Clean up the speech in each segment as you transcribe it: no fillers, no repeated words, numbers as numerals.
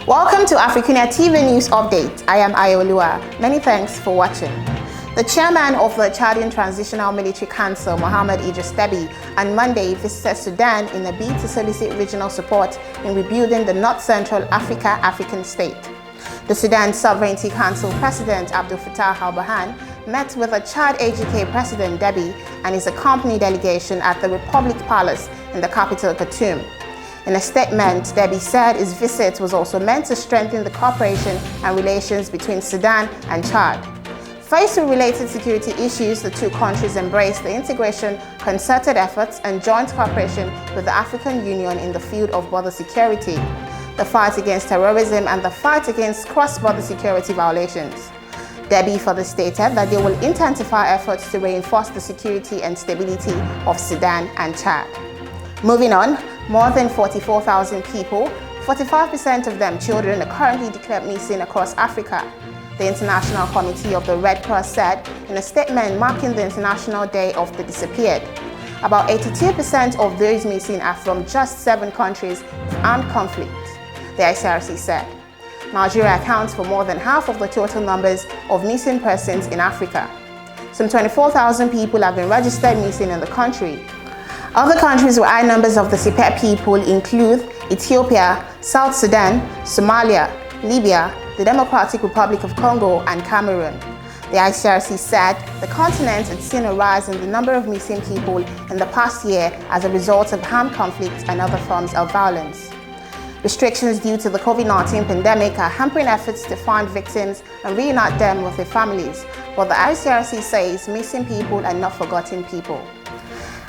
Welcome to AFRICUNIA TV News Update. I am Ayooluwa. Many thanks for watching. The chairman of the Chadian Transitional Military Council, Mohammed Idris Deby, on Monday visited Sudan in a bid to solicit regional support in rebuilding the North Central African state. The Sudan Sovereignty Council President Abdel Fattah al-Burhan met with the Chad AGK President Deby and his accompanying delegation at the Republic Palace in the capital Khartoum. In a statement, Deby said his visit was also meant to strengthen the cooperation and relations between Sudan and Chad. Faced with related security issues, the two countries embraced the integration, concerted efforts, and joint cooperation with the African Union in the field of border security, the fight against terrorism, and the fight against cross-border security violations. Deby further stated that they will intensify efforts to reinforce the security and stability of Sudan and Chad. Moving on, more than 44,000 people, 45% of them children, are currently declared missing across Africa, the International Committee of the Red Cross said in a statement marking the International Day of the Disappeared. About 82% of those missing are from just 7 countries with armed conflict, the ICRC said. Nigeria accounts for more than half of the total numbers of missing persons in Africa. Some 24,000 people have been registered missing in the country. Other countries with high numbers of disappeared people include Ethiopia, South Sudan, Somalia, Libya, the Democratic Republic of Congo, and Cameroon. The ICRC said the continent had seen a rise in the number of missing people in the past year as a result of armed conflict and other forms of violence. Restrictions due to the COVID-19 pandemic are hampering efforts to find victims and reunite them with their families, but the ICRC says missing people are not forgotten people.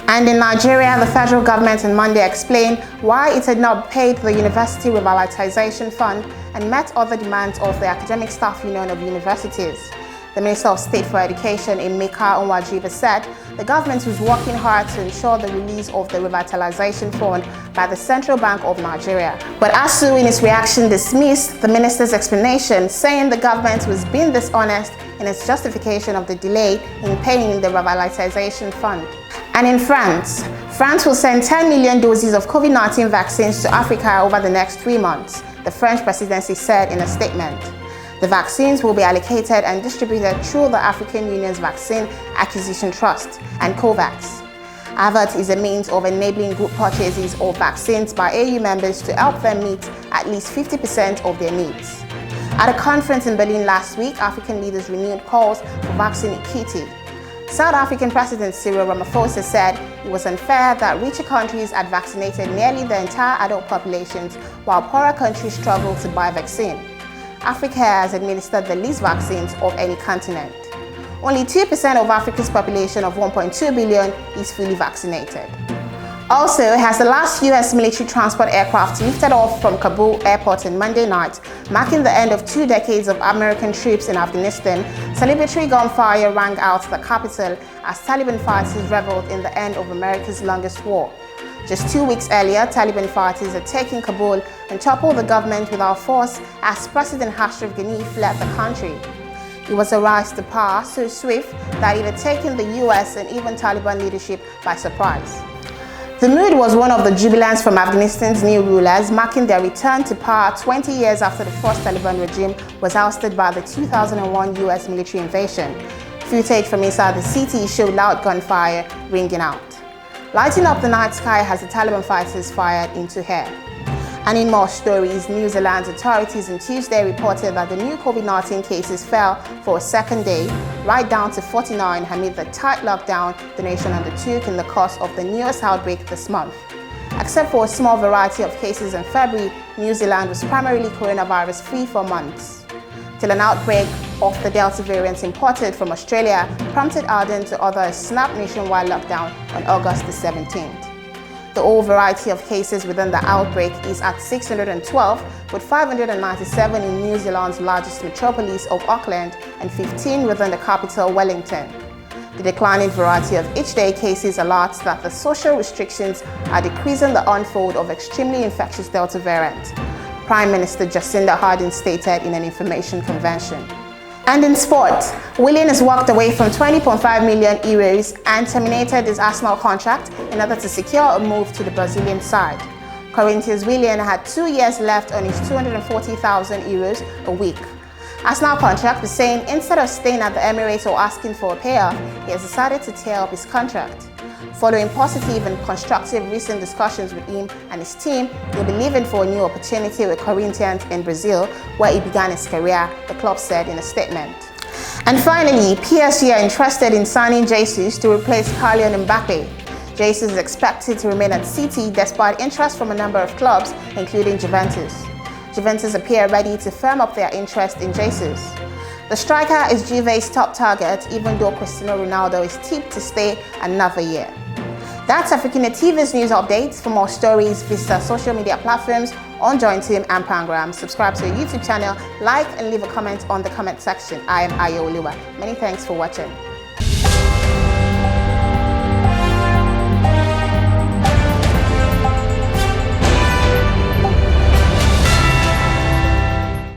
And in Nigeria, the federal government on Monday explained why it had not paid the University Revitalization Fund and met other demands of the Academic Staff Union of Universities. The Minister of State for Education, Emeka Onwajiba, said the government was working hard to ensure the release of the Revitalization Fund by the Central Bank of Nigeria. But ASUU, in its reaction, dismissed the minister's explanation, saying the government was being dishonest in its justification of the delay in paying the Revitalization Fund. And in France will send 10 million doses of COVID-19 vaccines to Africa over the next 3 months, the French presidency said in a statement. The vaccines will be allocated and distributed through the African Union's Vaccine Acquisition Trust and COVAX. AVAT is a means of enabling group purchases of vaccines by AU members to help them meet at least 50% of their needs. At a conference in Berlin last week, African leaders renewed calls for vaccine equity. South African President Cyril Ramaphosa said it was unfair that richer countries had vaccinated nearly the entire adult populations while poorer countries struggled to buy vaccine. Africa has administered the least vaccines of any continent. Only 2% of Africa's population of 1.2 billion is fully vaccinated. Also, as the last U.S. military transport aircraft lifted off from Kabul airport on Monday night, marking the end of 2 decades of American troops in Afghanistan, celebratory gunfire rang out the capital as Taliban fighters reveled in the end of America's longest war. Just 2 weeks earlier, Taliban fighters had taken Kabul and toppled the government without force as President Ashraf Ghani fled the country. It was a rise to power so swift that it had taken the U.S. and even Taliban leadership by surprise. The mood was one of the jubilance from Afghanistan's new rulers, marking their return to power 20 years after the first Taliban regime was ousted by the 2001 U.S. military invasion. Footage from inside the city showed loud gunfire ringing out, lighting up the night sky as the Taliban fighters fired into air. And in more stories, New Zealand's authorities on Tuesday reported that the new COVID-19 cases fell for a second day, right down to 49 amid the tight lockdown the nation undertook in the course of the newest outbreak this month. Except for a small variety of cases in February, New Zealand was primarily coronavirus-free for months, till an outbreak of the Delta variant imported from Australia prompted Ardern to order a snap nationwide lockdown on August the 17th. The whole variety of cases within the outbreak is at 612, with 597 in New Zealand's largest metropolis of Auckland and 15 within the capital, Wellington. The declining variety of each-day cases alerts that the social restrictions are decreasing the unfold of extremely infectious Delta variant, Prime Minister Jacinda Ardern stated in an information convention. And in sport, Willian has walked away from 20.5 million euros and terminated his Arsenal contract in order to secure a move to the Brazilian side. Corinthians Willian had 2 years left on his €240,000 a week. Arsenal contract is saying instead of staying at the Emirates or asking for a payoff, he has decided to tear up his contract. Following positive and constructive recent discussions with him and his team, he'll be leaving for a new opportunity with Corinthians in Brazil, where he began his career, the club said in a statement. And finally, PSG are interested in signing Jesus to replace Kylian Mbappe. Jesus is expected to remain at City despite interest from a number of clubs, including Juventus. Juventus appear ready to firm up their interest in Jesus. The striker is Juve's top target, even though Cristiano Ronaldo is tipped to stay another year. That's AFRICUNIA TV's news updates. For more stories, visit our social media platforms on Join Team and Pangram. Subscribe to our YouTube channel, like and leave a comment on the comment section. I am Ayooluwa. Many thanks for watching.